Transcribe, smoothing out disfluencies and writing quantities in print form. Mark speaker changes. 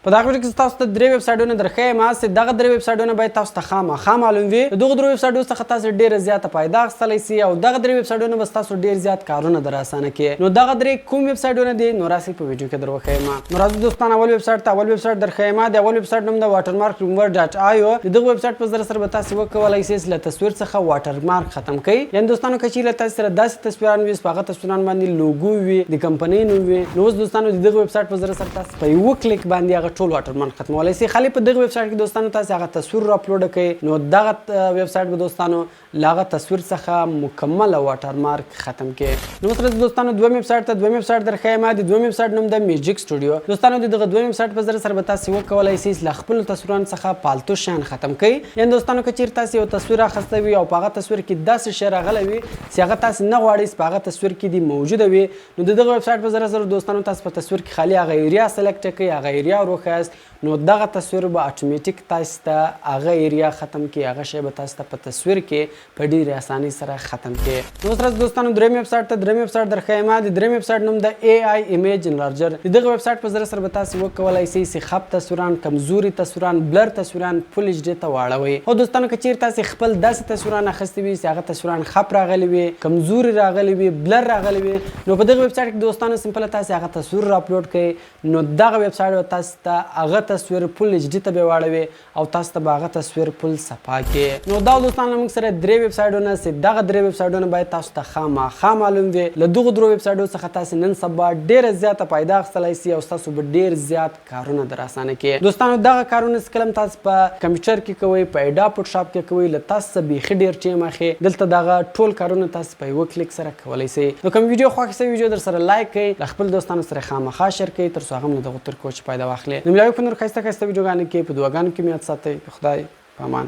Speaker 1: په دغه ویډیو کې تاسو ته درې ویب سایټونه درښیم چې دغه درې ویب سایټونه باید تاسو ته خامخا معلوم وي. د دغه درې ویب سایټونو څخه تاسو ډېره زیاته فایده اخیستلی سئ او دغه درې ویب سایټونه به ستاسو ډېر زیات کارونه در اسانه کړي. نو دغه درې کوم ویب سایټونه دي نو راسئ په ویډیو کې در وښیم. نو راځئ دوستان اول ویب سایټ ته. اول ویب سایټ درښیم. د اول ویب سایټ نوم د واټرمارک ریموور ډاټ آی او. د دغه ویب سایټ په ذریعه سره به تاسو وکولای شئ له تصویر څخه واټرمارک ختم کړئ. یعنې دوستانو که چیرې تاسو سره داسې تصویران وي چې په هغه تصویران باندې لوګو وي د کمپنۍ نوم وي نو اوس دوستانو د دغه ویب سایټ په ذریعه سره تاسو په یوه کلیک باندې هغه ټول واټرمارک ختمولی شئ. خالي په دغه ویب سایټ کې دوستانو تاسو هغه تصویر راپلوډ کړئ نو دغه ویب سایټ به دوستانو له هغه تصویر څخه مکمله واټرمارک ختم کړي. نو اوس راځئ دوستانو دویم ویب سایټ ته. دویم ویب سایټ درښیم. د دویم ویب سایټ نوم د میجیک سټوډیو. دوستانو د دغه دویم ویب سایټ په ذریعه سره به تاسو وکولای شئ له خپلو تصویرانو څخه پالتو شیان ختم کړئ. یعنې دوستانو که چیرې تاسو یو تصویر اخیستی وي او په هغه تصویر کې داسې شی راغلی وي چې هغه تاسو نه غواړئ چې په هغه تصویر کې دې موجوده وي نو د دغه ویب سایټ په ذریعه سره دوستانو تاسو په تصویر کې خالي هغه ایریا سلیکټ کړئ، هغه ایریا وروښیاست نو دغه تصویر به اتوماتیک تاسو ته هغه ایریا ختم کړي، هغه شی به تاسو ته په تصویر کې په ډېرې اسانۍ سره ختم کړي. نو اوس راځئ دوستانو دریم ویب سایټ ته. دریم ویب سایټ درښیم. د دریم ویب سایټ نوم د اے آی ایمیج انلارجر. د دغه ویب سایټ په ذریعه سره به تاسو وکولای شئ چې خپ تصویران، کمزوري تصویران، بلر تصویران فل ایچ ډي ته واړوئ. او دوستانو که چیرې تاسو خپل داسې تصویران اخیستي وي چې هغه تصویران خپ راغلي وي، کمزوري راغلي وي، بلر راغلي وي نو په دغه ویب سایټ کې دوستانو سمپل تاسو هغه تصویر راپلوډ کړئ نو دغه ویب سایټ به تاسو ته هغه تصویر فل ایچ ډي ته به واړوي او تاسو ته به هغه تصویر فل صفا کړي. نو دا دوستانو موږ سره درې ویب سایټونه چې دغه درې ویب سایټونه باید تاسو ته خامخا معلوم وي. له دغو درو ویب سایټونو څخه تاسو نن سبا ډېره زیاته فایده اخیستلی سئ او ستاسو به ډېر زیات کارونه در اسانه کړي. دوستانو دغه کارونه چې کله تاسو په کمپیوټر کې کوئ، په اډاب فوټوشاپ کې کوئ، له تاسو څخه بیخي ډېر ټایم اخلي. دلته دغه ټول کارونه تاسو په یوه کلیک سره کولی شئ. نو کوم ویډیو خوښه شوې ویډیو در سره لایک کړئ، له خپل دوستانو سره خامخا شیر کړئ تر څو هغه هم له دغو طریقو څخه فایده واخلي. نو ملاوي په نور ښایسته ښایسته ویډیوګانو کې په دعاګانو کې مې یاد ساتئ. په خدای په امان.